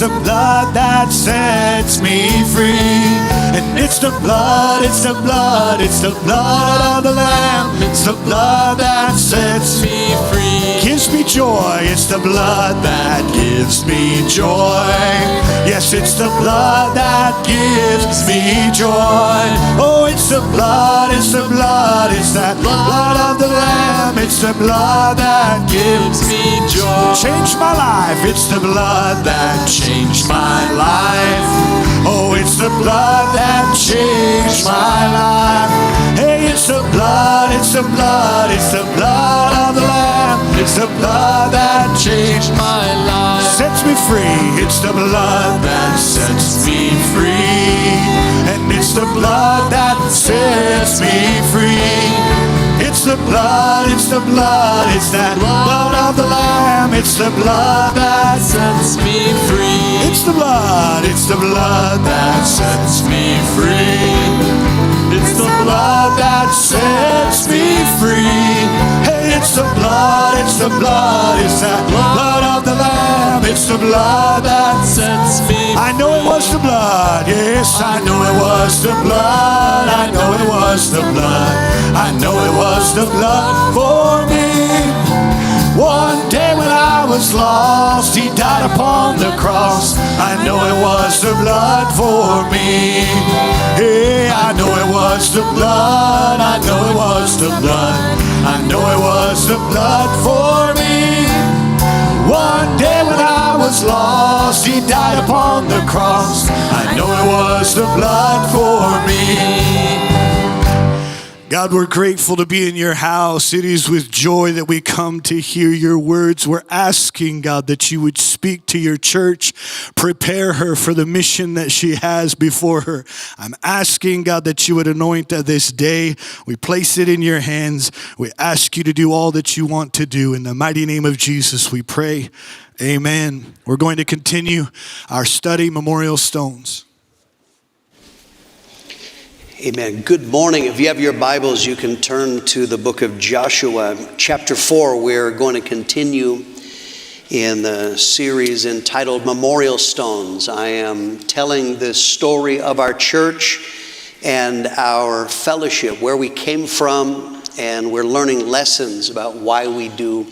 the blood that sets me free. And it's the blood, it's the blood, it's the blood of the Lamb. It's the blood that sets me free. Gives me joy, it's the blood that gives me joy. Yes, it's the blood that gives me joy. Oh, it's the blood, it's the blood, it's that blood of the Lamb. It's the blood that gives me joy. Changed my life, it's the blood that changed my life. Oh, it's the blood that changed my life. Hey, it's the blood, it's the blood, it's the blood of the Lamb. It's the blood that changed my life. Sets me free, it's the blood that sets me free. And it's the blood that sets me free. It's the blood, it's the blood, it's that blood of the Lamb. It's the blood that sets me free. It's the blood that sets me free. It's the blood that sets me free. Hey, it's the blood, it's the blood, it's that blood of the Lamb. It's the blood that sets me free. I know it was the blood, yes, I know it was the blood. I know it was the blood. I know it was the blood for me. One day when I was lost, He died upon the cross. I know it was the blood for me. Hey, I know it was the blood. I know it was the blood. I know it was the blood for me. One day when I was lost, He died upon the cross. I know it was the blood for me. God, we're grateful to be in your house. It is with joy that we come to hear your words. We're asking, God, that you would speak to your church, prepare her for the mission that she has before her. I'm asking, God, that you would anoint this day. We place it in your hands. We ask you to do all that you want to do. In the mighty name of Jesus, we pray. Amen. We're going to continue our study, Memorial Stones. Amen. Good morning. If you have your Bibles, you can turn to the book of Joshua, chapter 4. We're going to continue in the series entitled Memorial Stones. I am telling the story of our church and our fellowship, where we came from, and we're learning lessons about why we do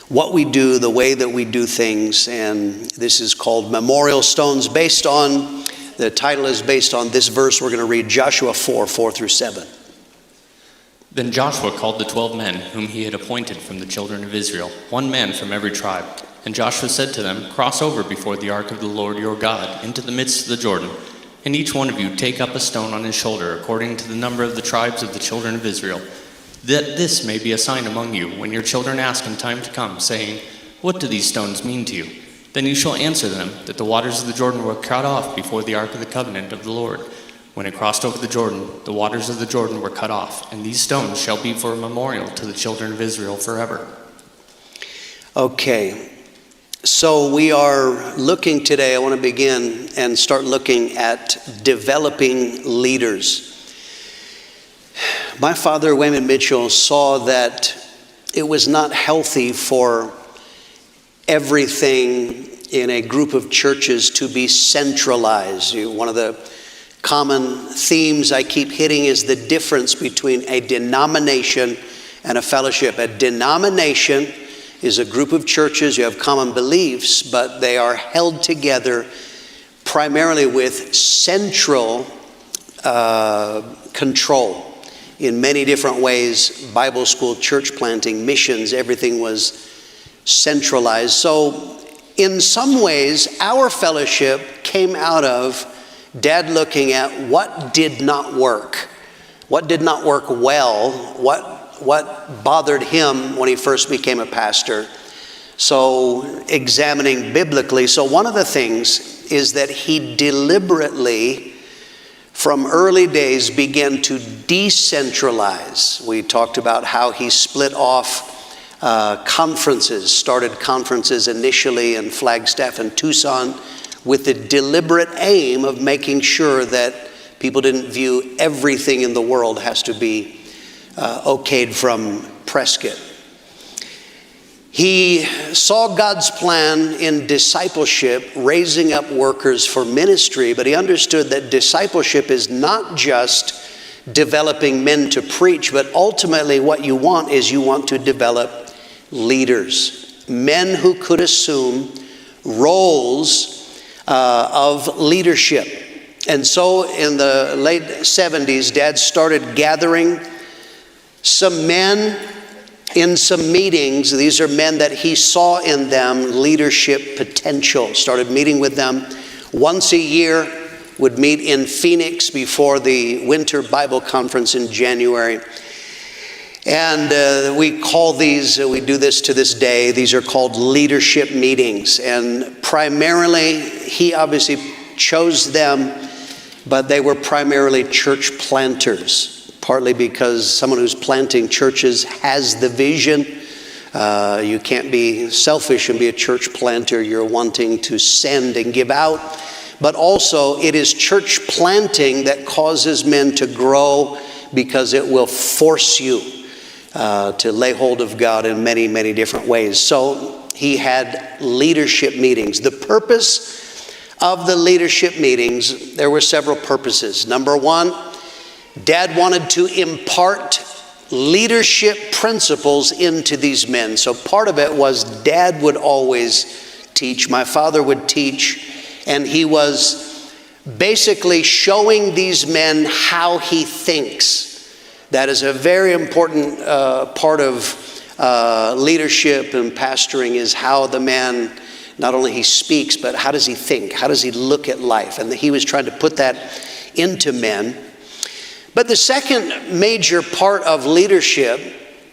what we do, the way that we do things. And this is called Memorial Stones, the title is based on this verse. We're going to read Joshua 4 through 7. Then Joshua called the 12 men whom he had appointed from the children of Israel, one man from every tribe. And Joshua said to them, "Cross over before the ark of the Lord your God into the midst of the Jordan, and each one of you take up a stone on his shoulder according to the number of the tribes of the children of Israel, that this may be a sign among you when your children ask in time to come, saying, 'What do these stones mean to you?' Then you shall answer them that the waters of the Jordan were cut off before the ark of the covenant of the Lord. When it crossed over the Jordan, the waters of the Jordan were cut off, and these stones shall be for a memorial to the children of Israel forever." Okay, so we are looking today, I want to begin and start looking at developing leaders. My father, Wayman Mitchell, saw that it was not healthy for everything in a group of churches to be centralized. One of the common themes I keep hitting is the difference between a denomination and a fellowship. A denomination is a group of churches, you have common beliefs, but they are held together primarily with central control. In many different ways, Bible school, church planting, missions, everything was centralized. So in some ways, our fellowship came out of Dad looking at what did not work. What did not work well? What bothered him when he first became a pastor? So examining biblically. So one of the things is that he deliberately, from early days, began to decentralize. We talked about how he split off conferences, started conferences initially in Flagstaff and Tucson with the deliberate aim of making sure that people didn't view everything in the world has to be okayed from Prescott. He saw God's plan in discipleship, raising up workers for ministry, but he understood that discipleship is not just developing men to preach, but ultimately what you want is you want to develop leaders, men who could assume roles of leadership. And so in the late 70s, Dad started gathering some men in some meetings. These are men that he saw in them leadership potential. Started meeting with them once a year, would meet in Phoenix before the Winter Bible Conference in January. And we call these, we do this to this day, these are called leadership meetings. And primarily, he obviously chose them, but they were primarily church planters. Partly because someone who's planting churches has the vision. You can't be selfish and be a church planter. You're wanting to send and give out. But also, it is church planting that causes men to grow, because it will force you to lay hold of God in many, many different ways. So he had leadership meetings. The purpose of the leadership meetings, there were several purposes. Number one, Dad wanted to impart leadership principles into these men. So part of it was Dad would always teach, my father would teach, and he was basically showing these men how he thinks. That is a very important part of leadership and pastoring, is how the man, not only he speaks, but how does he think? How does he look at life? And he was trying to put that into men. But the second major part of leadership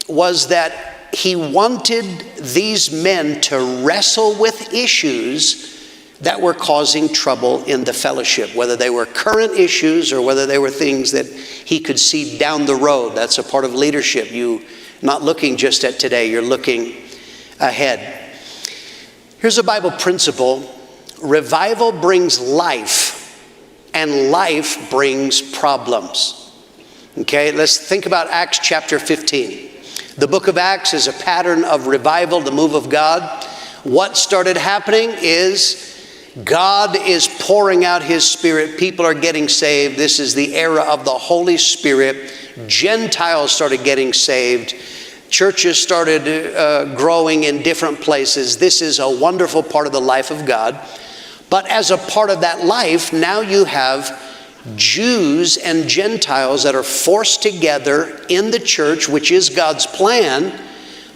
was that he wanted these men to wrestle with issues that were causing trouble in the fellowship, whether they were current issues or whether they were things that he could see down the road. That's a part of leadership. You're not looking just at today, you're looking ahead. Here's a Bible principle. Revival brings life, and life brings problems. Okay, let's think about Acts chapter 15. The book of Acts is a pattern of revival, the move of God. What started happening is God is pouring out his Spirit. People are getting saved. This is the era of the Holy Spirit. Gentiles started getting saved. Churches started growing in different places. This is a wonderful part of the life of God. But as a part of that life, now you have Jews and Gentiles that are forced together in the church, which is God's plan.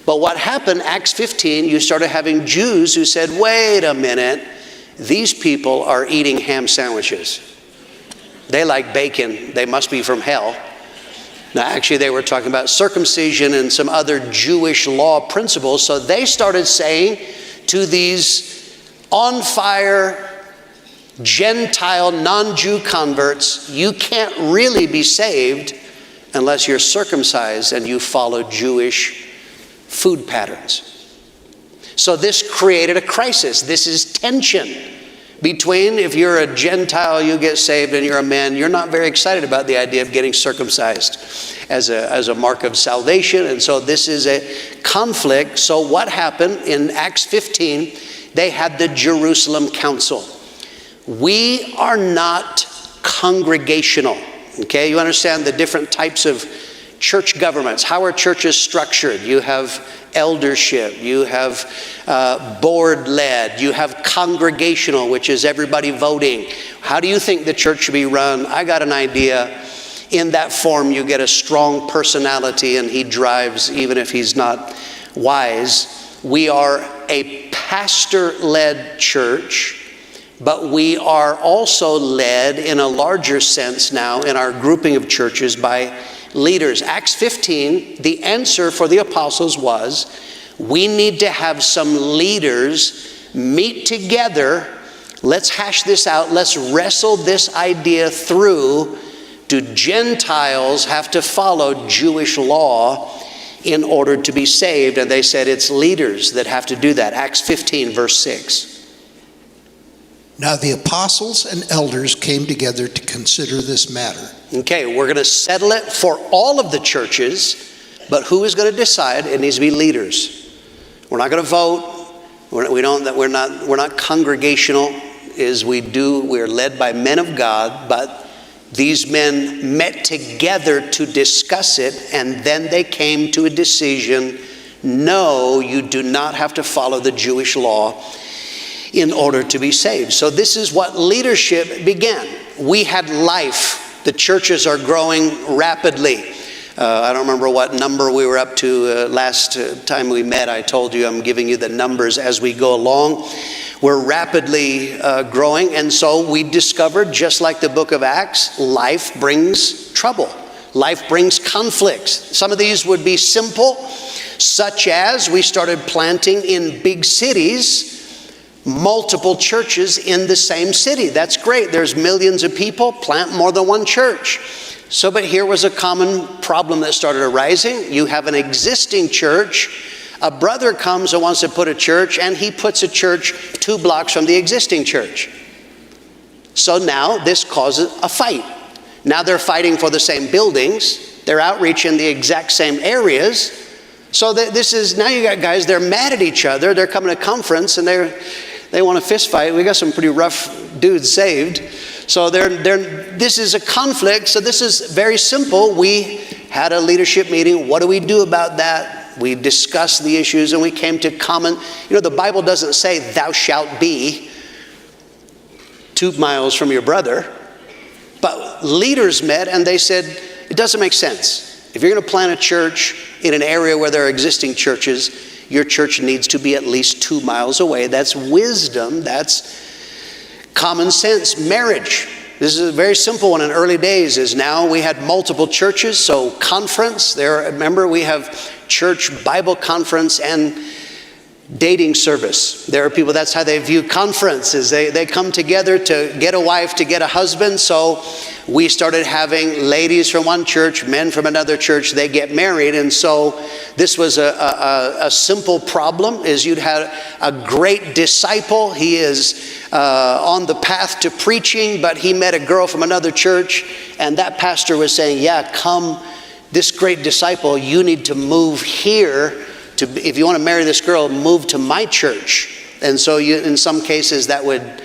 But what happened, Acts 15, you started having Jews who said, wait a minute, these people are eating ham sandwiches. They like bacon. They must be from hell. Now, actually, they were talking about circumcision and some other Jewish law principles. So they started saying to these on fire Gentile, non-Jew converts, you can't really be saved unless you're circumcised and you follow Jewish food patterns. So this created a crisis. This is tension between, if you're a Gentile, you get saved, and you're a man, you're not very excited about the idea of getting circumcised as a mark of salvation. And so this is a conflict. So what happened in Acts 15, they had the Jerusalem Council. We are not congregational, okay? You understand the different types of church governments. How are churches structured? You have eldership, you have board-led, you have congregational, which is everybody voting. How do you think the church should be run? I got an idea. In that form, you get a strong personality, and he drives even if he's not wise. We are a pastor-led church, but we are also led in a larger sense now in our grouping of churches by leaders. Acts 15, the answer for the apostles was, we need to have some leaders meet together. Let's hash this out. Let's wrestle this idea through. Do Gentiles have to follow Jewish law in order to be saved? And they said it's leaders that have to do that. Acts 15, verse 6. Now the apostles and elders came together to consider this matter. Okay, we're going to settle it for all of the churches, but who is going to decide? It needs to be leaders. We're not going to vote. We're not congregational. We're led by men of God, but these men met together to discuss it, and then they came to a decision. No, you do not have to follow the Jewish law in order to be saved. So this is what leadership began. We had life. The churches are growing rapidly. I don't remember what number we were up to last time we met. I told you I'm giving you the numbers as we go along. We're rapidly growing, and so we discovered, just like the book of Acts, life brings trouble. Life brings conflicts. Some of these would be simple, such as we started planting in big cities, multiple churches in the same city. That's great. There's millions of people, plant more than one church. So, but here was a common problem that started arising. You have an existing church. A brother comes and wants to put a church, and he puts a church 2 blocks from the existing church. So now this causes a fight. Now they're fighting for the same buildings. They're outreach in the exact same areas. So now you got guys, they're mad at each other. They're coming to conference, and they want to fist fight. We got some pretty rough dudes saved. So this is a conflict. So this is very simple. We had a leadership meeting. What do we do about that? We discussed the issues, and we came to common. The Bible doesn't say thou shalt be 2 miles from your brother. But leaders met, and they said, it doesn't make sense. If you're going to plant a church in an area where there are existing churches, your church needs to be at least 2 miles away. That's wisdom. That's common sense. Marriage. This is a very simple one in early days. Is now we had multiple churches, so conference. Remember, we have church Bible conference and dating service. There are people, that's how they view conferences. They come together to get a wife, to get a husband. So we started having ladies from one church, men from another church, they get married. And so this was a simple problem, is you'd have a great disciple. He is on the path to preaching, but he met a girl from another church, and that pastor was saying, yeah, come, this great disciple, you need to move here. If you want to marry this girl, move to my church. And so in some cases that would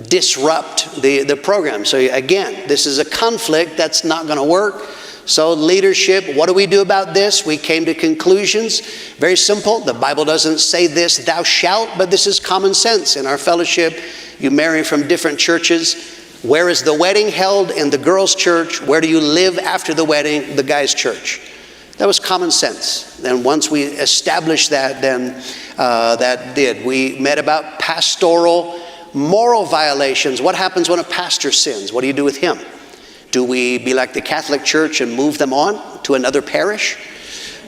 disrupt the program. So again, this is a conflict that's not going to work. So leadership, what do we do about this? We came to conclusions. Very simple. The Bible doesn't say this, thou shalt, but this is common sense. In our fellowship, you marry from different churches. Where is the wedding held? In the girl's church. Where do you live after the wedding? The guy's church. That was common sense. And once we established that, then that did. We met about pastoral moral violations. What happens when a pastor sins? What do you do with him? Do we be like the Catholic Church and move them on to another parish?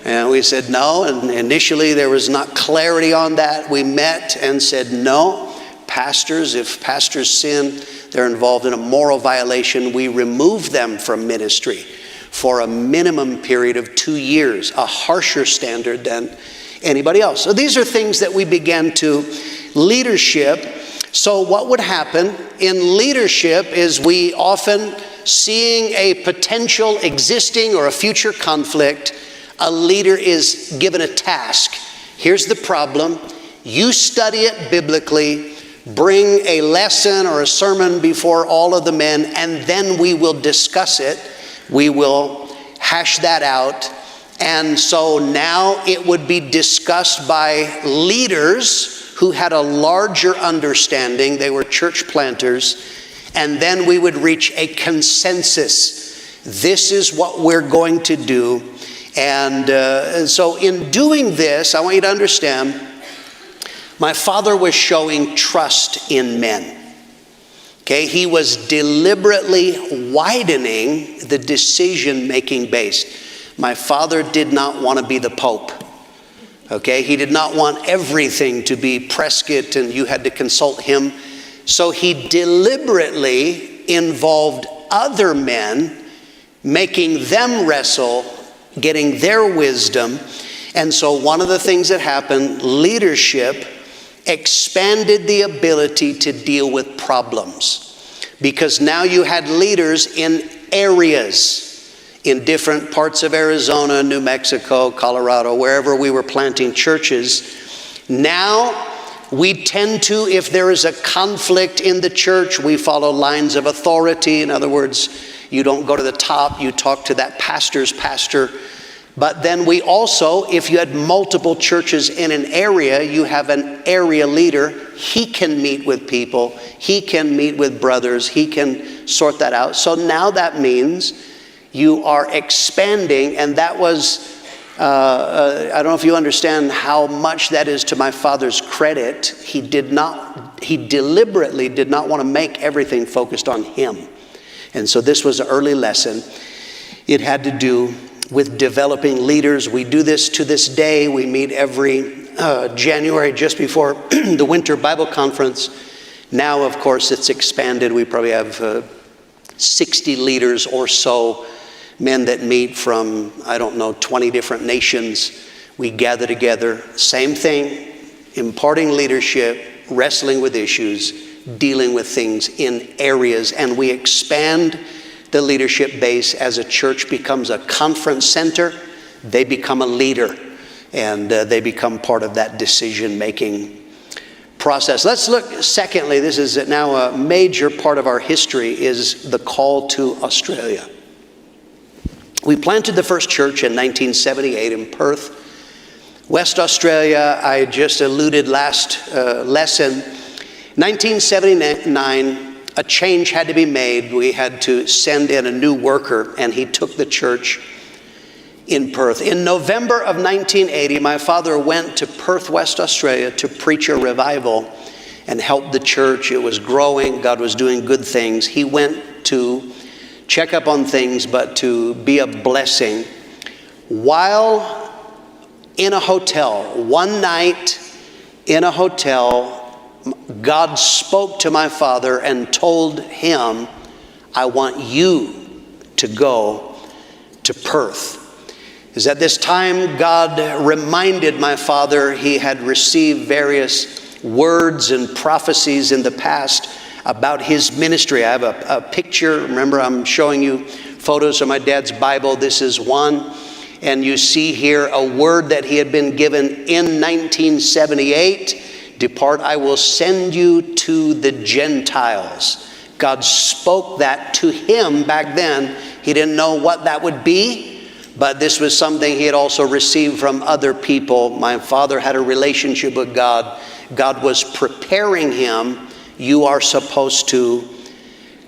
And we said no. And initially there was not clarity on that. We met and said no. If pastors sin, they're involved in a moral violation. We remove them from ministry for a minimum period of 2 years, a harsher standard than anybody else. So these are things that we began to leadership. So what would happen in leadership is we often, seeing a potential existing or a future conflict, a leader is given a task. Here's the problem. You study it biblically, bring a lesson or a sermon before all of the men, and then we will discuss it. We will hash that out. And so now it would be discussed by leaders who had a larger understanding. They were church planters. And then we would reach a consensus. This is what we're going to do. And so in doing this, I want you to understand, my father was showing trust in men. Okay, he was deliberately widening the decision-making base. My father did not want to be the Pope. Okay, he did not want everything to be Prescott and you had to consult him. So he deliberately involved other men, making them wrestle, getting their wisdom. And so one of the things that happened, leadership expanded the ability to deal with problems, because now you had leaders in areas, in different parts of Arizona, New Mexico, Colorado, wherever we were planting churches. Now, we tend to, if there is a conflict in the church, we follow lines of authority. In other words, you don't go to the top, you talk to that pastor's pastor. But then we also, if you had multiple churches in an area, you have an area leader. He can meet with people. He can meet with brothers. He can sort that out. So now that means you are expanding, and that was, I don't know if you understand how much that is to my father's credit. He deliberately did not want to make everything focused on him. And so this was an early lesson. It had to do with developing leaders. We do this to this day. We meet every January just before the winter Bible conference. Now, of course, it's expanded. We probably have 60 leaders or so, men that meet from, 20 different nations. We gather together. Same thing, imparting leadership, wrestling with issues, dealing with things in areas, and we expand the leadership base. As a church becomes a conference center, they become a leader, and they become part of that decision-making process. Let's look, secondly, this is now a major part of our history, is the call to Australia. We planted the first church in 1978 in Perth, West Australia. I just alluded last lesson. 1979, a change had to be made. We had to send in a new worker, and he took the church in Perth. In November of 1980, my father went to Perth, West Australia to preach a revival and help the church. It was growing. God was doing good things. He went to check up on things, but to be a blessing. While in a hotel, one night in a hotel, God spoke to my father and told him, I want you to go to Perth. Because at this time, God reminded my father he had received various words and prophecies in the past about his ministry. I have a picture. Remember, I'm showing you photos of my dad's Bible. This is one. And you see here a word that he had been given in 1978. Depart, I will send you to the Gentiles. God spoke that to him back then. He didn't know what that would be, but this was something he had also received from other people. My father had a relationship with God. God was preparing him. You are supposed to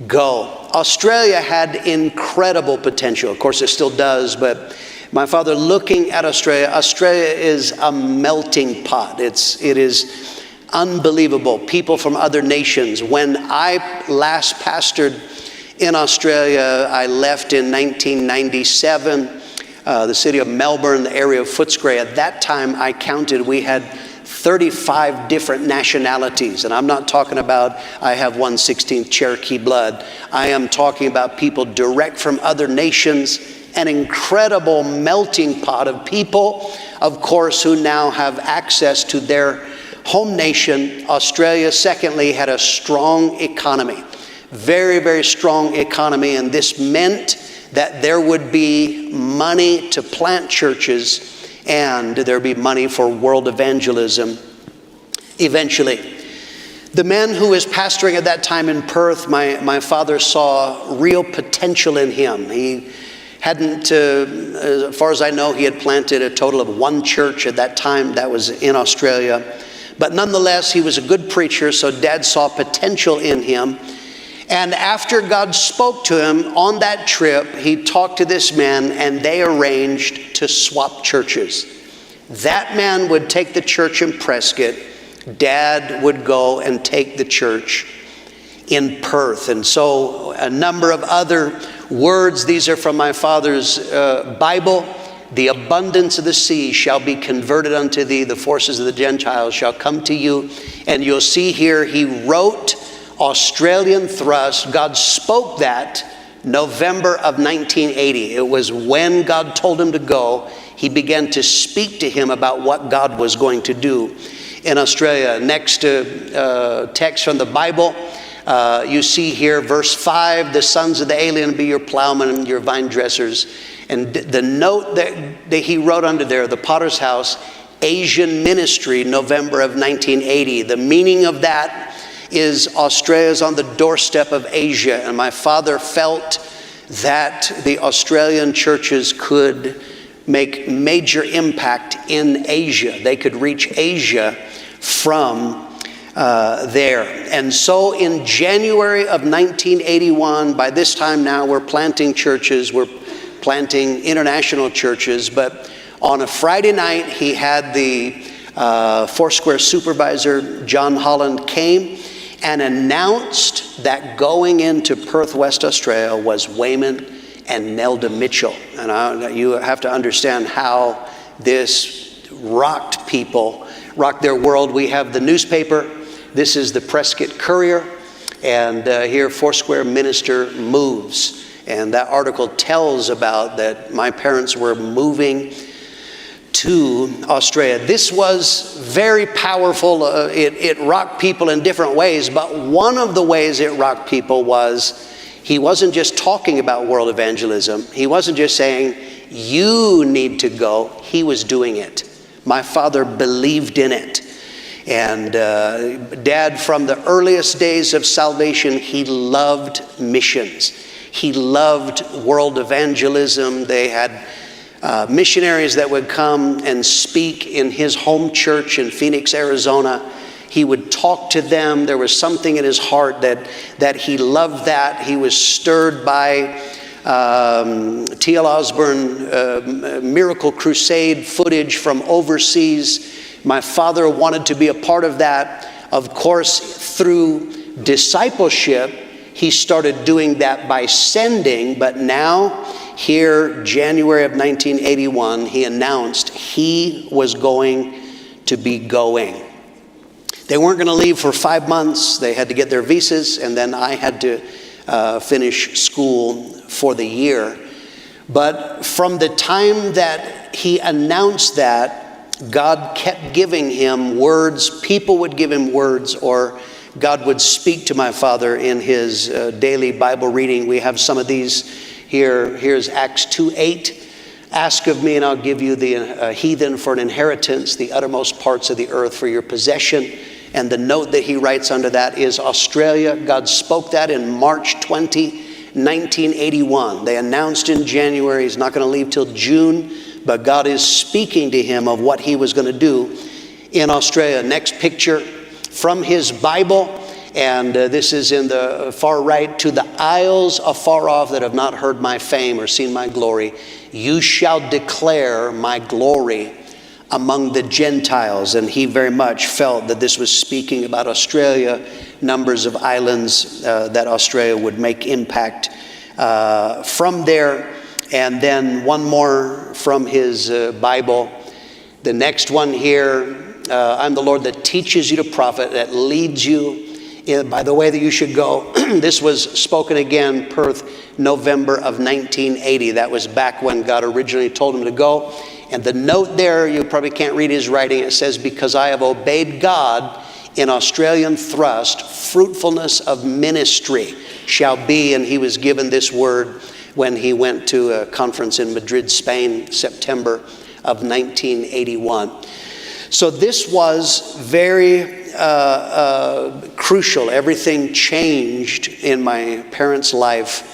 go. Australia had incredible potential. Of course, it still does, but my father looking at Australia is a melting pot. It is unbelievable. People from other nations. When I last pastored in Australia, I left in 1997, the city of Melbourne, the area of Footscray. At that time, I counted, we had 35 different nationalities. And I'm not talking about, I have 1/16 Cherokee blood. I am talking about people direct from other nations, an incredible melting pot of people, of course, who now have access to their home nation. Australia, secondly, had a strong economy. Very, very strong economy. And this meant that there would be money to plant churches, and there'd be money for world evangelism eventually. The man who was pastoring at that time in Perth, my father saw real potential in him. He hadn't, as far as I know, he had planted a total of one church at that time. That was in Australia. But nonetheless, he was a good preacher, so Dad saw potential in him. And after God spoke to him on that trip, he talked to this man, and they arranged to swap churches. That man would take the church in Prescott. Dad would go and take the church in Perth. And so a number of other words, these are from my father's Bible. The abundance of the sea shall be converted unto thee. The forces of the Gentiles shall come to you. And you'll see here, he wrote Australian Thrust. God spoke that November of 1980. It was when God told him to go. He began to speak to him about what God was going to do in Australia. Next text from the Bible, you see here, verse 5, the sons of the alien be your plowmen and your vine dressers. And the note that he wrote under there, the potter's house, Asian Ministry, November of 1980. The meaning of that is Australia's on the doorstep of Asia, and my father felt that the Australian churches could make major impact in Asia. They could reach Asia from there. And so in January of 1981, by this time now we're planting churches, we're planting international churches, but on a Friday night he had the Foursquare supervisor, John Holland, came and announced that going into Perth, West Australia was Wayman and Nelda Mitchell. And you have to understand how this rocked people, rocked their world. We have the newspaper. This is the Prescott Courier. And here Foursquare minister moves. And that article tells about that my parents were moving to Australia. This was very powerful. It rocked people in different ways, but one of the ways it rocked people was he wasn't just talking about world evangelism. He wasn't just saying, you need to go. He was doing it. My father believed in it. And Dad, from the earliest days of salvation, he loved missions. He loved world evangelism. They had missionaries that would come and speak in his home church in Phoenix, Arizona. He would talk to them. There was something in his heart that he loved that. He was stirred by T.L. Osborne Miracle Crusade footage from overseas. My father wanted to be a part of that. Of course, through discipleship, he started doing that by sending, but now, here, January of 1981, he announced he was going to be going. They weren't going to leave for 5 months. They had to get their visas, and then I had to finish school for the year. But from the time that he announced that, God kept giving him words. People would give him words, or God would speak to my father in his daily Bible reading. We have some of these here. Here's Acts 2:8. Ask of me and I'll give you the heathen for an inheritance, the uttermost parts of the earth for your possession. And the note that he writes under that is Australia. God spoke that in March 20, 1981. They announced in January he's not going to leave till June, but God is speaking to him of what he was going to do in Australia. Next picture from his Bible, and this is in the far right. To the isles afar off that have not heard my fame or seen my glory, you shall declare my glory among the Gentiles. And he very much felt that this was speaking about Australia, numbers of islands that Australia would make impact from there. And then one more from his Bible. The next one here, I'm the Lord that teaches you to prophet, that leads you by the way that you should go. This was spoken again, Perth, November of 1980. That was back when God originally told him to go. And the note there, you probably can't read his writing. It says, because I have obeyed God in Australian thrust, fruitfulness of ministry shall be. And he was given this word when he went to a conference in Madrid, Spain, September of 1981. So this was very crucial. Everything changed in my parents' life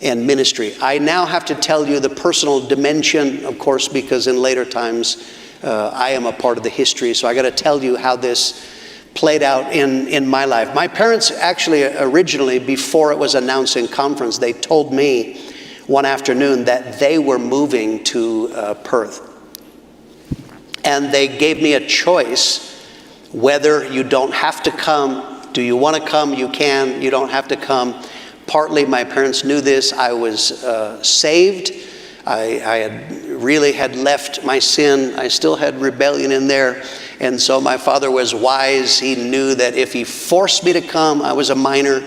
and ministry. I now have to tell you the personal dimension, of course, because in later times I am a part of the history. So I got to tell you how this played out in my life. My parents actually originally, before it was announced in conference, they told me one afternoon that they were moving to Perth. And they gave me a choice whether you don't have to come. Do you want to come? You can. You don't have to come. Partly my parents knew this. I was saved. I had left my sin. I still had rebellion in there. And so my father was wise. He knew that if he forced me to come, I was a minor.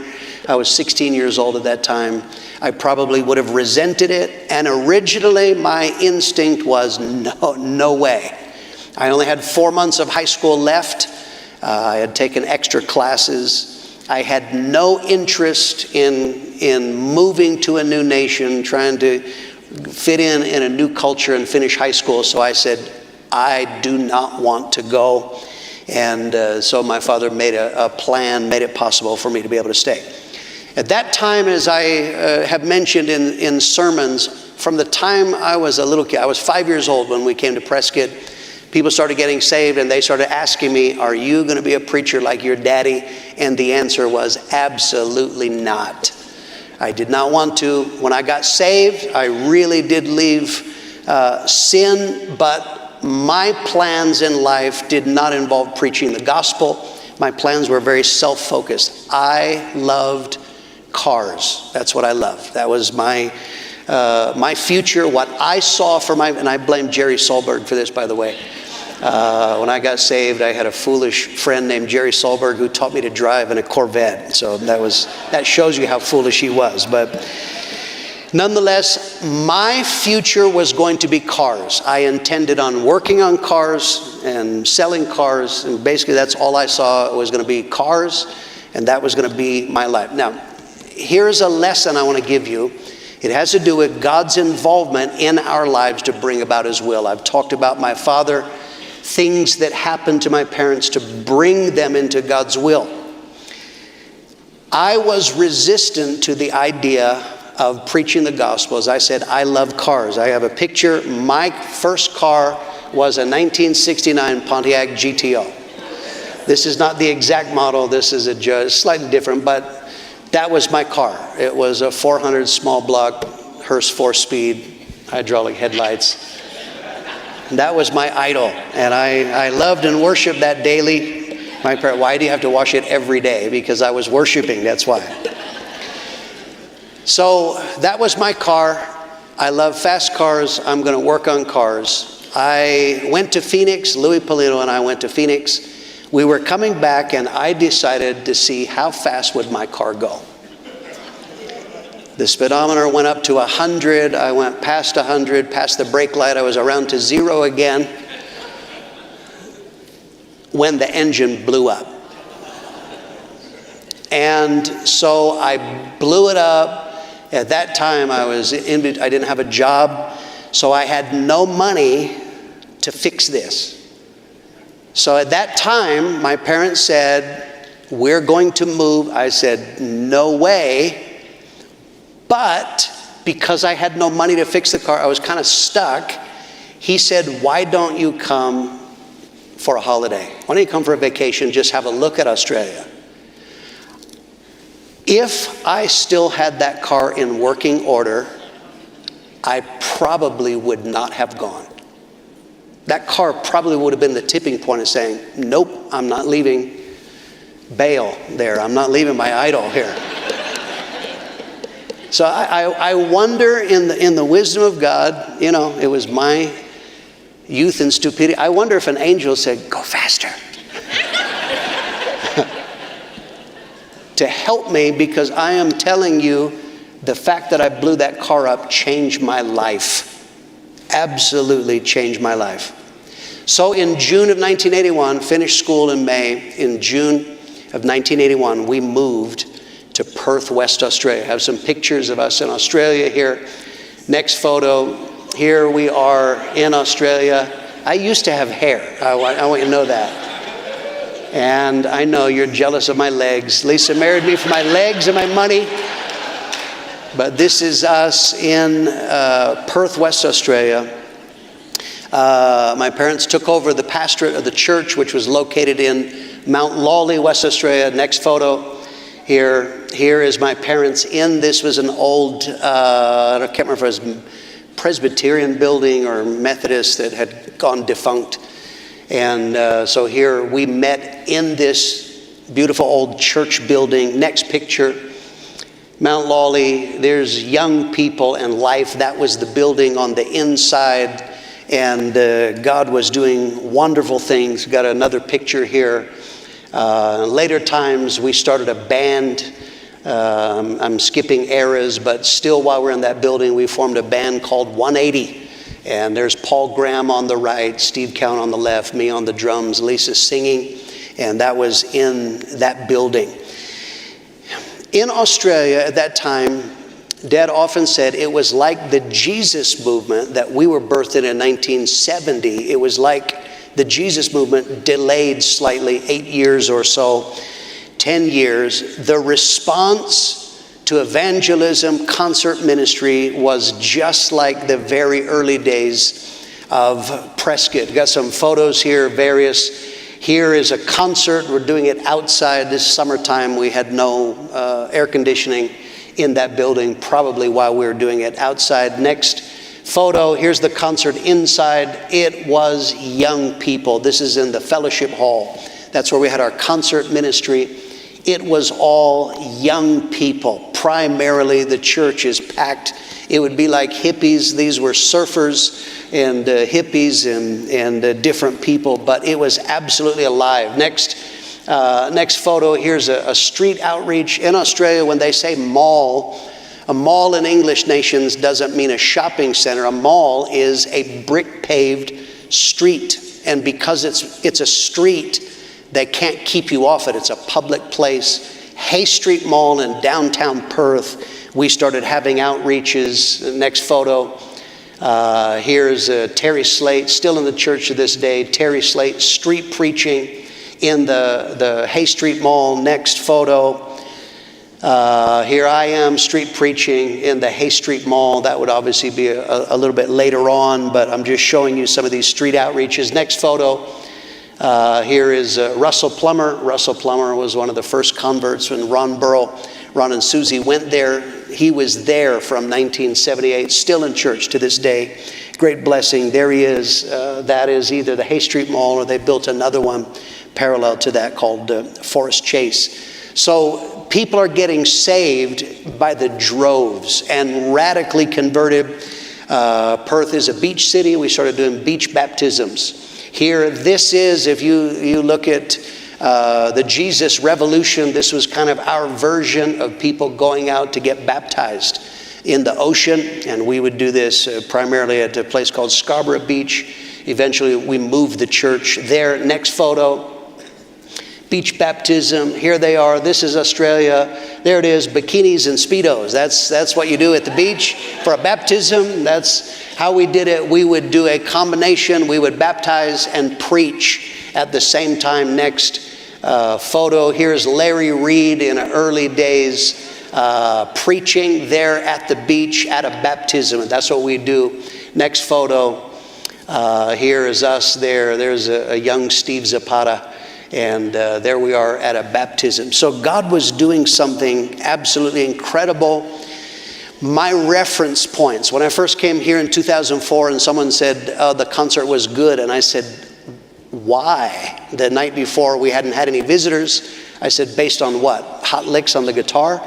I was 16 years old at that time. I probably would have resented it. And originally my instinct was no way. I only had 4 months of high school left. I had taken extra classes. I had no interest in moving to a new nation, trying to fit in a new culture and finish high school. So I said, I do not want to go. And so my father made a plan, made it possible for me to be able to stay. At that time, as I have mentioned in sermons, from the time I was a little kid, I was 5 years old when we came to Prescott. People started getting saved and they started asking me, are you going to be a preacher like your daddy? And the answer was absolutely not. I did not want to. When I got saved, I really did leave sin, but my plans in life did not involve preaching the gospel. My plans were very self-focused. I loved cars. That's what I loved. That was my future, what I saw for and I blame Jerry Solberg for this, by the way. When I got saved, I had a foolish friend named Jerry Solberg who taught me to drive in a Corvette. So that shows you how foolish he was. But nonetheless, my future was going to be cars. I intended on working on cars and selling cars, and basically that's all I saw was going to be cars, and that was going to be my life. Now, here's a lesson I want to give you. It has to do with God's involvement in our lives to bring about His will. I've talked about my father, things that happened to my parents to bring them into God's will. I was resistant to the idea of preaching the gospel. As I said, I love cars. I have a picture. My first car was a 1969 Pontiac GTO. This is not the exact model. This is slightly different, but that was my car. It was a 400 small block Hurst 4-speed, hydraulic headlights. That was my idol, and I loved and worshiped that daily. My parents, why do you have to wash it every day? Because I was worshiping, that's why. So that was my car. I love fast cars. I'm going to work on cars. I went to Phoenix. Louis Polino and I went to Phoenix. We were coming back, and I decided to see how fast would my car go. The speedometer went up to 100. I went past 100, past the brake light. I was around to 0 again when the engine blew up. And so I blew it up. At that time, I didn't have a job, so I had no money to fix this. So at that time, my parents said, we're going to move. I said, no way. But because I had no money to fix the car, I was kind of stuck. He said, why don't you come for a holiday? Why don't you come for a vacation, just have a look at Australia? If I still had that car in working order, I probably would not have gone. That car probably would have been the tipping point of saying, nope, I'm not leaving Baal there. I'm not leaving my idol here. So I wonder in the wisdom of God, it was my youth and stupidity. I wonder if an angel said, go faster. To help me, because I am telling you, the fact that I blew that car up changed my life. Absolutely changed my life. So in June of 1981, finished school in May. In June of 1981, we moved to Perth, West Australia. I have some pictures of us in Australia here. Next photo, here we are in Australia. I used to have hair. I want you to know that. And I know you're jealous of my legs. Lisa married me for my legs and my money. But this is us in Perth, West Australia. My parents took over the pastorate of the church, which was located in Mount Lawley, West Australia. Next photo. Here is my parents in. This was an old, I can't remember if it was Presbyterian building or Methodist that had gone defunct. And so here we met in this beautiful old church building. Next picture, Mount Lawley. There's young people and life. That was the building on the inside. And God was doing wonderful things. Got another picture here. Later times, we started a band. I'm skipping eras, but still while we're in that building, we formed a band called 180. And there's Paul Graham on the right, Steve Count on the left, me on the drums, Lisa singing. And that was in that building. In Australia at that time, Dad often said it was like the Jesus movement that we were birthed in 1970. It was like the Jesus movement delayed slightly 8 years or so, 10 years. The response to evangelism, concert ministry was just like the very early days of Prescott. Got some photos here, various. Here is a concert. We're doing it outside this summertime. We had no air conditioning in that building, probably while we were doing it outside. Next photo, here's the concert inside. It was young people. This is in the fellowship hall. That's where we had our concert ministry. It was all young people. Primarily, the church is packed. It would be like hippies. These were surfers and hippies and different people, but it was absolutely alive. Next photo, here's a street outreach. In Australia, when they say mall, a mall in English nations doesn't mean a shopping center. A mall is a brick-paved street, and because it's a street, they can't keep you off it. It's a public place. Hay Street Mall in downtown Perth, we started having outreaches. Next photo, here's Terry Slate, still in the church to this day. Terry Slate, street preaching in the Hay Street Mall. Next photo, here I am, street preaching in the Hay Street Mall. That would obviously be a little bit later on, but I'm just showing you some of these street outreaches. Next photo. Here is Russell Plummer. Russell Plummer was one of the first converts when Ron and Susie went there. He was there from 1978, still in church to this day. Great blessing. There he is. That is either the Hay Street Mall or they built another one parallel to that called Forest Chase. So people are getting saved by the droves and radically converted. Perth is a beach city. We started doing beach baptisms. Here, this is, if you look at the Jesus Revolution, this was kind of our version of people going out to get baptized in the ocean. And we would do this primarily at a place called Scarborough Beach. Eventually, we moved the church there. Next photo, beach baptism. Here they are. This is Australia. There it is, bikinis and Speedos. That's what you do at the beach for a baptism. That's how we did it. We would do a combination. We would baptize and preach at the same time. Next photo. Here's Larry Reed in early days preaching there at the beach at a baptism. And that's what we do. Next photo. Here is us there. There's a young Steve Zapata. And there we are at a baptism. So God was doing something absolutely incredible. My reference points, when I first came here in 2004 and someone said, oh, the concert was good. And I said, why? The night before we hadn't had any visitors. I said, based on what? Hot licks on the guitar?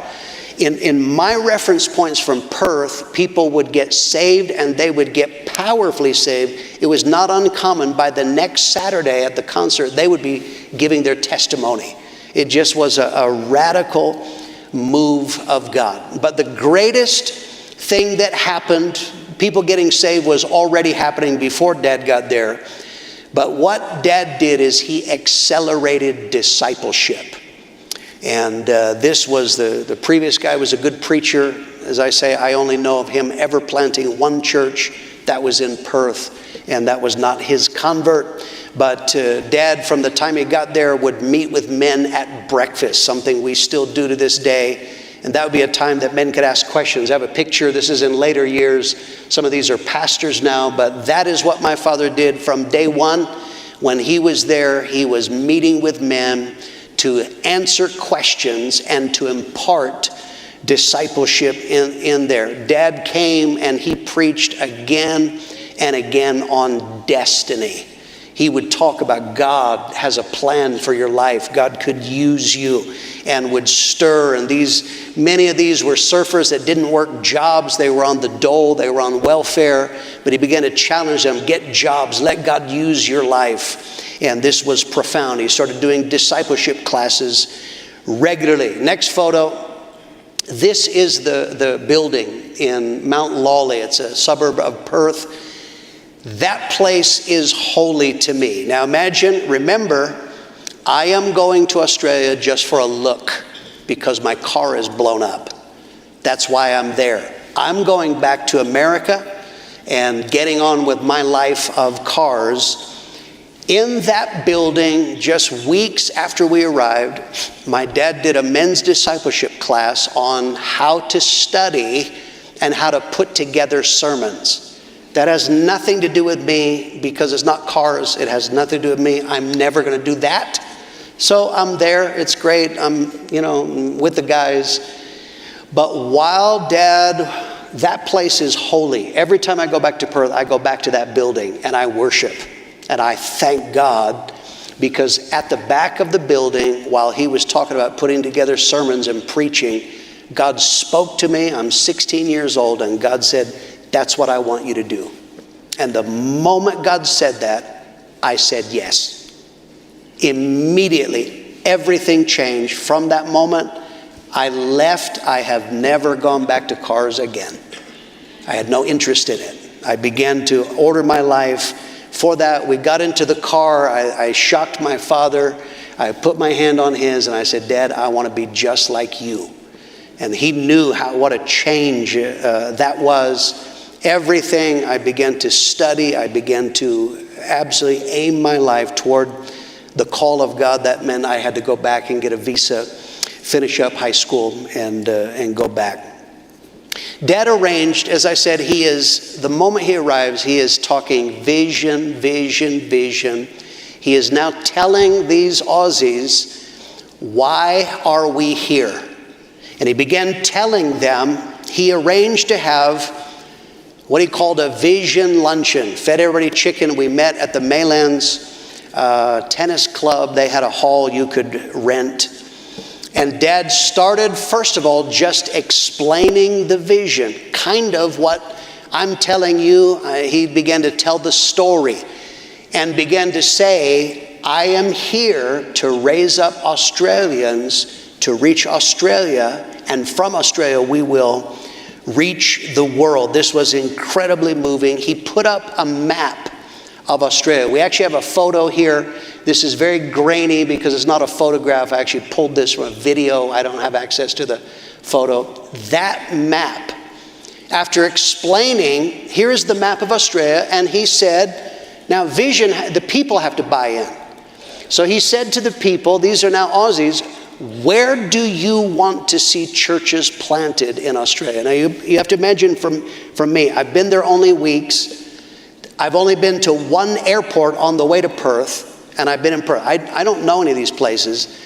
In my reference points from Perth, people would get saved and they would get powerfully saved. It was not uncommon by the next Saturday at the concert, they would be giving their testimony. It just was a radical move of God. But the greatest thing that happened, people getting saved, was already happening before Dad got there. But what Dad did is he accelerated discipleship. And this was the previous guy was a good preacher. As I say, I only know of him ever planting one church. That was in Perth, and that was not his convert. But Dad, from the time he got there, would meet with men at breakfast, something we still do to this day. And that would be a time that men could ask questions. I have a picture. This is in later years. Some of these are pastors now, but that is what my father did from day one. When he was there, he was meeting with men to answer questions and to impart discipleship in there. Dad came and he preached again and again on destiny. He would talk about God has a plan for your life. God could use you, and would stir. And many of these were surfers that didn't work jobs. They were on the dole. They were on welfare. But he began to challenge them, get jobs. Let God use your life. And this was profound. He started doing discipleship classes regularly. Next photo. This is the building in Mount Lawley. It's a suburb of Perth. That place is holy to me. Now remember, I am going to Australia just for a look because my car is blown up. That's why I'm there. I'm going back to America and getting on with my life of cars. In that building, just weeks after we arrived, my dad did a men's discipleship class on how to study and how to put together sermons. That has nothing to do with me because it's not cars. It has nothing to do with me. I'm never going to do that. So I'm there. It's great. I'm, with the guys. But while Dad, that place is holy. Every time I go back to Perth, I go back to that building and I worship. And I thank God, because at the back of the building, while he was talking about putting together sermons and preaching, God spoke to me. I'm 16 years old, and God said, that's what I want you to do. And the moment God said that, I said yes. Immediately, everything changed. From that moment, I left. I have never gone back to cars again. I had no interest in it. I began to order my life. For that, we got into the car. I shocked my father. I put my hand on his and I said, Dad, I want to be just like you. And he knew what a change that was. Everything, I began to study. I began to absolutely aim my life toward the call of God. That meant I had to go back and get a visa, finish up high school, and go back. Dad arranged, as I said, the moment he arrives, he is talking vision, vision, vision. He is now telling these Aussies, why are we here? And he began telling them, he arranged to have what he called a vision luncheon. Fed everybody chicken. We met at the Maylands tennis club. They had a hall you could rent. And Dad started, first of all, just explaining the vision, kind of what I'm telling you. He began to tell the story and began to say, I am here to raise up Australians to reach Australia, and from Australia we will reach the world. This was incredibly moving. He put up a map of Australia. We actually have a photo here. This is very grainy because it's not a photograph. I actually pulled this from a video. I don't have access to the photo. That map, after explaining, here is the map of Australia, and he said, now vision, the people have to buy in. So he said to the people, these are now Aussies, where do you want to see churches planted in Australia? Now you have to imagine from me, I've been there only weeks. I've only been to one airport on the way to Perth, and I've been in Perth. I don't know any of these places,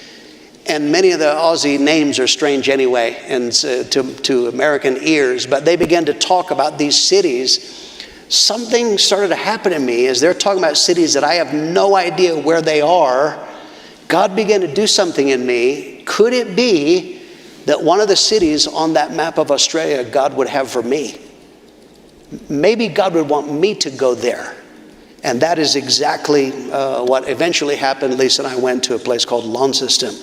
and many of the Aussie names are strange anyway, and to American ears, but they began to talk about these cities. Something started to happen to me as they're talking about cities that I have no idea where they are. God began to do something in me. Could it be that one of the cities on that map of Australia God would have for me? Maybe God would want me to go there. And that is exactly what eventually happened. Lisa and I went to a place called Launceston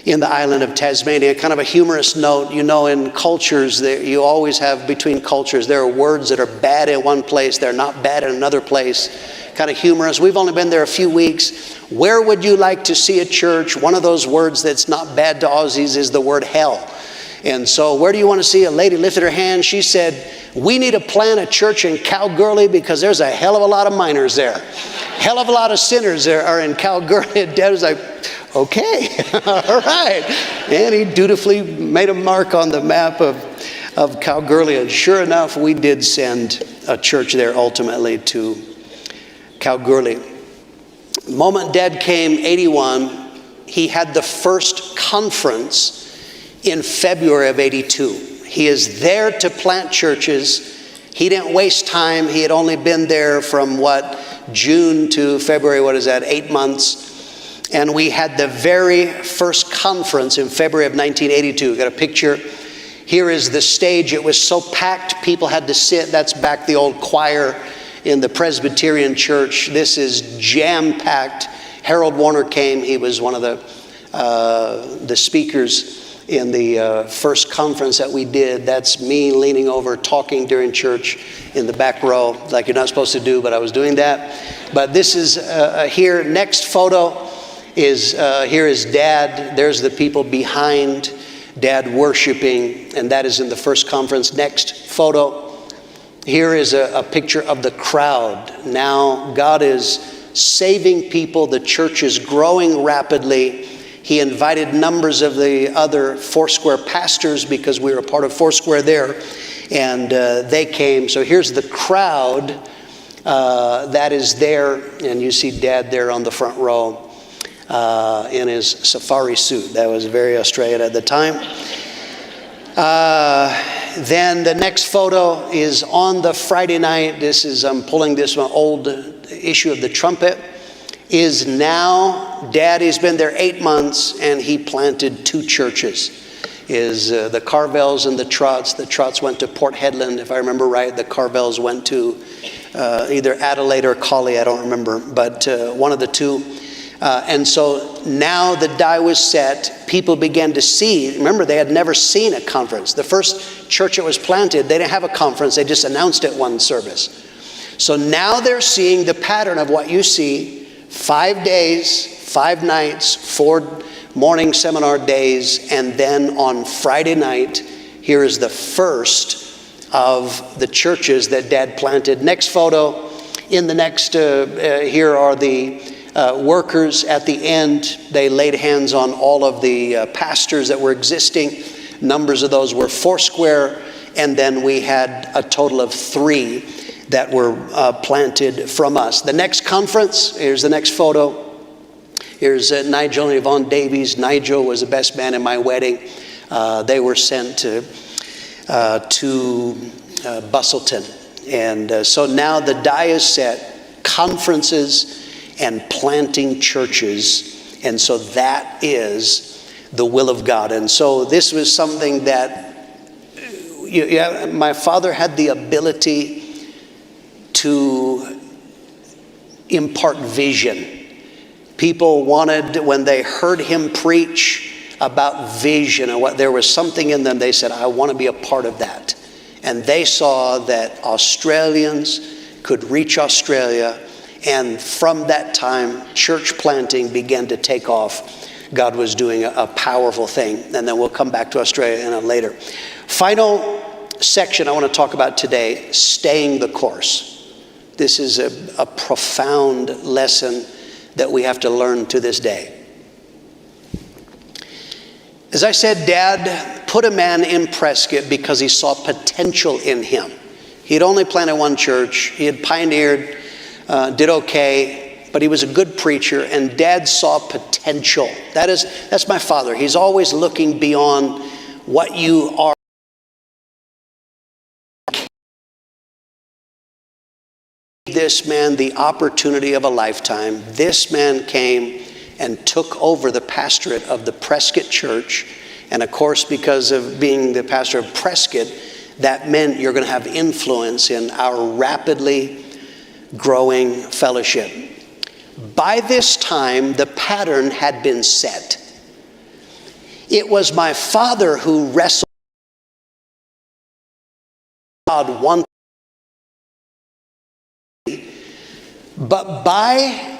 in the island of Tasmania. Kind of a humorous note, in cultures, you always have between cultures, there are words that are bad in one place, they're not bad in another place. Kind of humorous. We've only been there a few weeks. Where would you like to see a church? One of those words that's not bad to Aussies is the word hell. And so where do you want to see? A lady lifted her hand. She said, we need to plant a church in Kalgoorlie because there's a hell of a lot of miners there. Hell of a lot of sinners there are in Kalgoorlie. And Dad was like, okay, all right. And he dutifully made a mark on the map of Kalgoorlie. And sure enough, we did send a church there ultimately to Kalgoorlie. The moment Dad came, 81, he had the first conference in February of 82. He is there to plant churches. He didn't waste time. He had only been there from June to February, 8 months. And we had the very first conference in February of 1982. Got a picture. Here is the stage. It was so packed, people had to sit. That's back the old choir in the Presbyterian church. This is jam-packed. Harold Warner came. He was one of the speakers in the first conference that we did. That's me leaning over, talking during church in the back row, like you're not supposed to do, but I was doing that. But this is here. Next photo is, here is Dad. There's the people behind. Dad worshiping, and that is in the first conference. Next photo. Here is a picture of the crowd. Now God is saving people. The church is growing rapidly. He invited numbers of the other Foursquare pastors because we were a part of Foursquare there, and they came. So here's the crowd that is there, and you see Dad there on the front row in his safari suit. That was very Australian at the time. Then the next photo is on the Friday night. I'm pulling this one, old issue of the Trumpet. Is now, Daddy's been there 8 months, and he planted 2 churches. The Carvels and the Trotts. The Trotts went to Port Hedland, if I remember right. The Carvels went to either Adelaide or Collie, I don't remember, but one of the two. And so now the die was set. People began to see. Remember, they had never seen a conference. The first church that was planted, they didn't have a conference. They just announced it one service. So now they're seeing the pattern of what you see. 5 days, 5 nights, 4 morning seminar days, and then on Friday night, here is the first of the churches that Dad planted. Next photo. In the next, here are the workers at the end. They laid hands on all of the pastors that were existing. Numbers of those were Foursquare, and then we had a total of 3 that were planted from us. The next conference, here's the next photo. Here's Nigel and Yvonne Davies. Nigel was the best man in my wedding. They were sent to Busselton. And so now the die is set, conferences and planting churches. And so that is the will of God. And so this was something that my father had the ability to impart vision. People wanted, when they heard him preach about vision and what there was something in them, they said, I want to be a part of that. And they saw that Australians could reach Australia, and from that time, church planting began to take off. God was doing a powerful thing, and then we'll come back to Australia in a later. Final section I want to talk about today, staying the course. This is a profound lesson that we have to learn to this day. As I said, Dad put a man in Prescott because he saw potential in him. He had only planted 1 church. He had pioneered, did okay, but he was a good preacher, and Dad saw potential. That's my father. He's always looking beyond what you are. This man the opportunity of a lifetime. This man came and took over the pastorate of the Prescott Church. And of course, because of being the pastor of Prescott, that meant you're going to have influence in our rapidly growing fellowship. By this time, the pattern had been set. It was my father who wrestled with God one. But by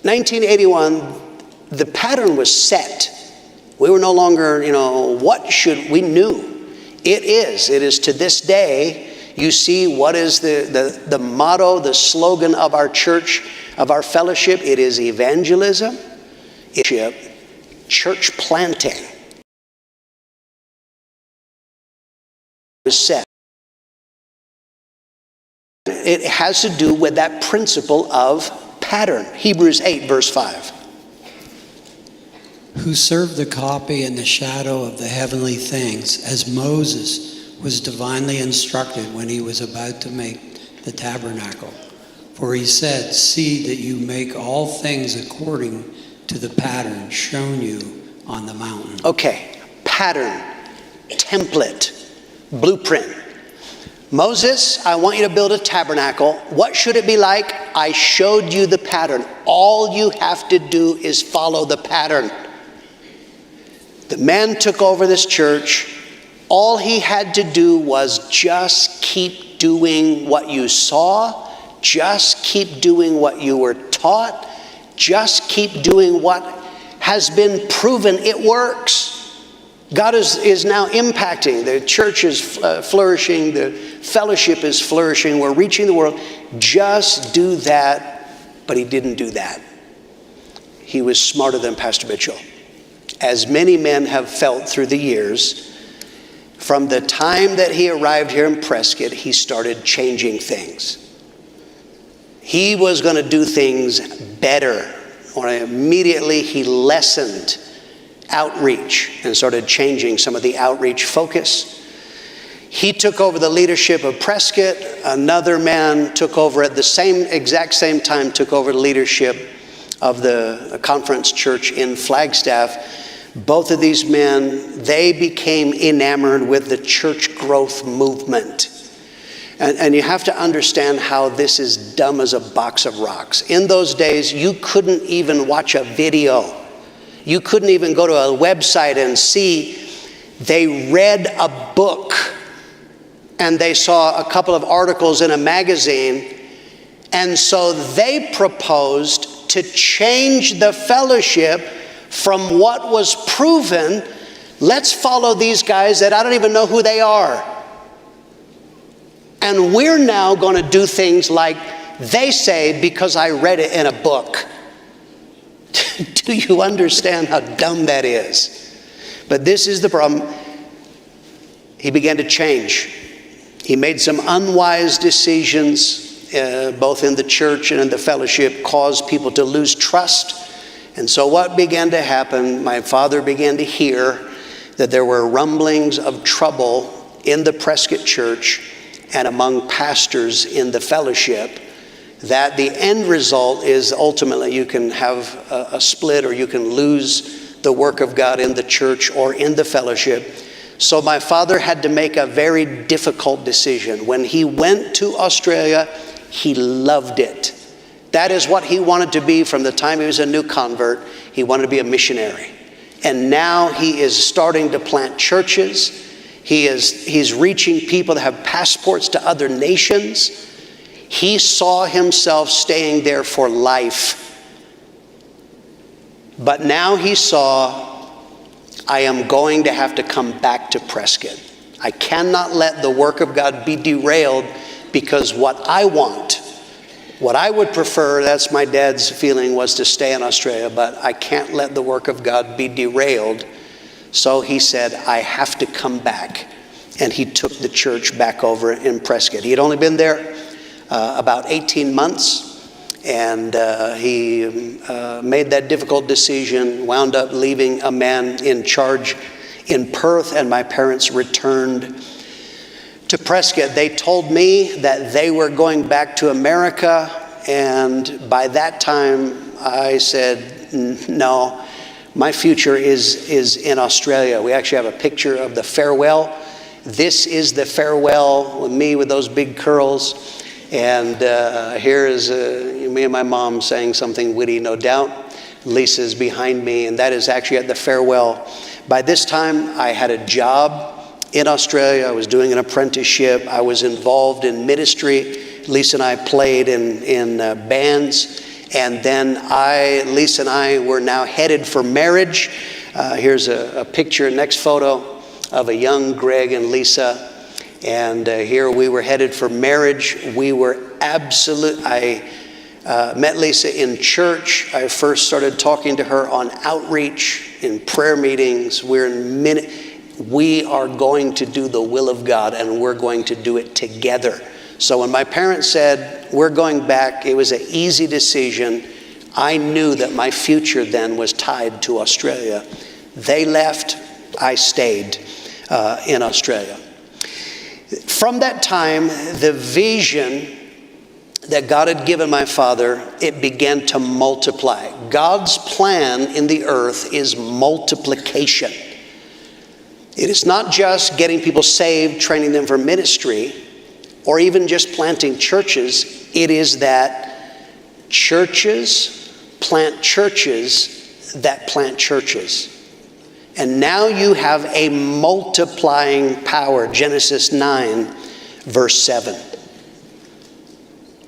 1981, the pattern was set. We were no longer, we knew. It is to this day. You see what is the motto, the slogan of our church, of our fellowship. It is evangelism, church planting. Was set. It has to do with that principle of pattern. Hebrews 8, verse 5. Who served the copy in the shadow of the heavenly things, as Moses was divinely instructed when he was about to make the tabernacle. For he said, see that you make all things according to the pattern shown you on the mountain. Okay, pattern, template, blueprint. Moses, I want you to build a tabernacle. What should it be like? I showed you the pattern. All you have to do is follow the pattern. The man took over this church. All he had to do was just keep doing what you saw. Just keep doing what you were taught. Just keep doing what has been proven. It works. God is now impacting. The church is flourishing. The fellowship is flourishing. We're reaching the world. Just do that. But he didn't do that. He was smarter than Pastor Mitchell. As many men have felt through the years, from the time that he arrived here in Prescott, he started changing things. He was going to do things better. Immediately he lessened outreach and started changing some of the outreach focus. He took over the leadership of Prescott. Another man took over at the exact same time, took over the leadership of the conference church in Flagstaff. Both of these men, they became enamored with the church growth movement. And you have to understand how this is dumb as a box of rocks. In those days, you couldn't even watch a video. You couldn't even go to a website and see. They read a book and they saw a couple of articles in a magazine. And so they proposed to change the fellowship from what was proven. Let's follow these guys that I don't even know who they are. And we're now going to do things like they say because I read it in a book. Do you understand how dumb that is? But this is the problem. He began to change. He made some unwise decisions, both in the church and in the fellowship, caused people to lose trust. And so what began to happen, my father began to hear that there were rumblings of trouble in the Prescott church and among pastors in the fellowship, that the end result is ultimately you can have a split, or you can lose the work of God in the church or in the fellowship. So my father had to make a very difficult decision. When he went to Australia, he loved it. That is what he wanted to be from the time he was a new convert. He wanted to be a missionary. And now he is starting to plant churches. He's reaching people that have passports to other nations. He saw himself staying there for life. But now he saw, I am going to have to come back to Prescott. I cannot let the work of God be derailed because what I want, what I would prefer, that's my dad's feeling, was to stay in Australia, but I can't let the work of God be derailed. So he said, I have to come back. And he took the church back over in Prescott. He had only been there about 18 months, and he made that difficult decision, wound up leaving a man in charge in Perth, and my parents returned to Prescott. They told me that they were going back to America, and by that time I said, no, my future is in Australia. We actually have a picture of the farewell. This is the farewell with me with those big curls. And here is me and my mom saying something witty, no doubt. Lisa's behind me, and that is actually at the farewell. By this time, I had a job in Australia. I was doing an apprenticeship. I was involved in ministry. Lisa and I played in bands. And then Lisa and I were now headed for marriage. Here's a picture, next photo, of a young Greg and Lisa. And here we were headed for marriage. We were I met Lisa in church. I first started talking to her on outreach, in prayer meetings. We are going to do the will of God, and we're going to do it together. So when my parents said, we're going back, it was an easy decision. I knew that my future then was tied to Australia. They left, I stayed in Australia. From that time, the vision that God had given my father, it began to multiply. God's plan in the earth is multiplication. It is not just getting people saved, training them for ministry, or even just planting churches. It is that churches plant churches that plant churches. And now you have a multiplying power. Genesis 9, verse 7.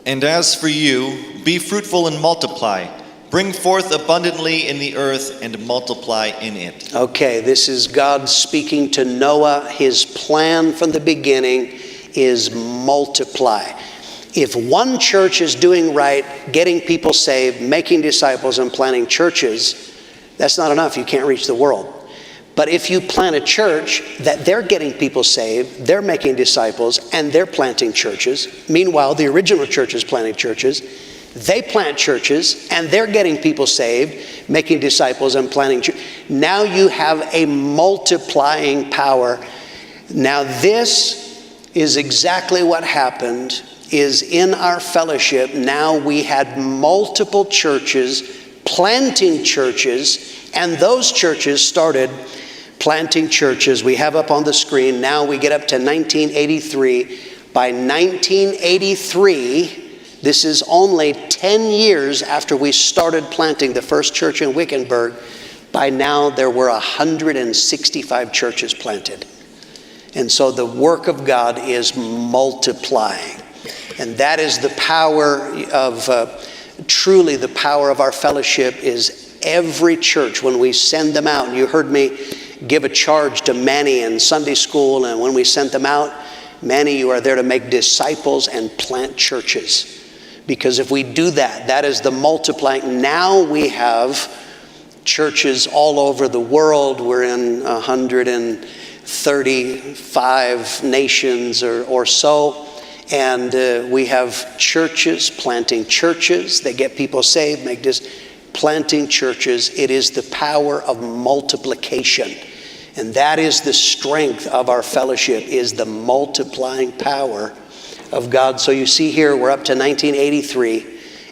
And as for you, be fruitful and multiply. Bring forth abundantly in the earth and multiply in it. Okay, this is God speaking to Noah. His plan from the beginning is multiply. If one church is doing right, getting people saved, making disciples, and planting churches, that's not enough. You can't reach the world. But if you plant a church that they're getting people saved, they're making disciples, and they're planting churches, meanwhile, the original church is planting churches, they plant churches, and they're getting people saved, making disciples, and planting churches. Now you have a multiplying power. Now this is exactly what happened is in our fellowship. Now we had multiple churches planting churches, and those churches started planting churches. We have up on the screen. Now we get up to 1983. By 1983, this is only 10 years after we started planting the first church in Wickenburg. By now there were 165 churches planted. And so the work of God is multiplying. And that is the power of, truly the power of our fellowship is every church when we send them out. And you heard me give a charge to Manny in Sunday school, and when we sent them out, Manny, you are there to make disciples and plant churches. Because if we do that, that is the multiplying. Now we have churches all over the world. We're in 135 nations or so. And we have churches planting churches. They get people saved, planting churches. It is the power of multiplication. And that is the strength of our fellowship, is the multiplying power of God. So you see here, we're up to 1983,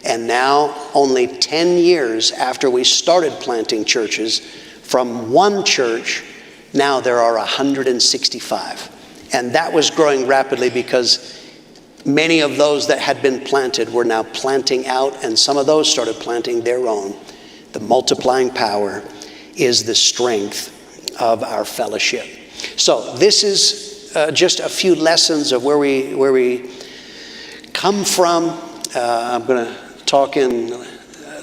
and now only 10 years after we started planting churches, from one church, now there are 165. And that was growing rapidly because many of those that had been planted were now planting out, and some of those started planting their own. The multiplying power is the strength of our fellowship. So this is just a few lessons of where we come from. I'm going to talk in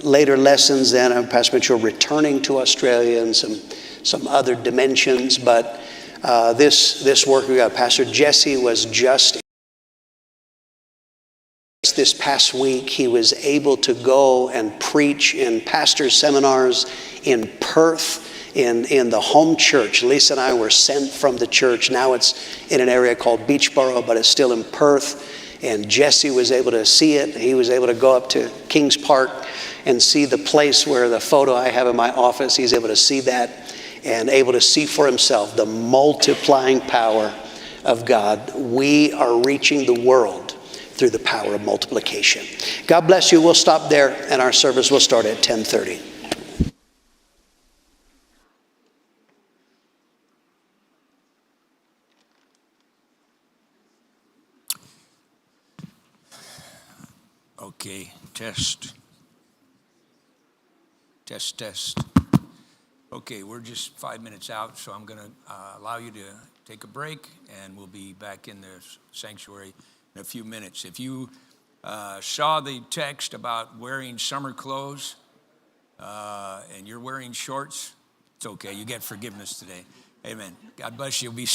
later lessons then. Pastor Mitchell returning to Australia and some other dimensions. But this work we got. Pastor Jesse was just this past week. He was able to go and preach in pastor seminars in Perth. In the home church. Lisa and I were sent from the church. Now it's in an area called Beachboro, but it's still in Perth. And Jesse was able to see it. He was able to go up to Kings Park and see the place where the photo I have in my office, he's able to see that and able to see for himself the multiplying power of God. We are reaching the world through the power of multiplication. God bless you. We'll stop there, and our service will start at 10:30. Okay, test. Okay, we're just 5 minutes out, so I'm going to allow you to take a break, and we'll be back in the sanctuary in a few minutes. If you saw the text about wearing summer clothes and you're wearing shorts, it's okay. You get forgiveness today. Amen. God bless you. Be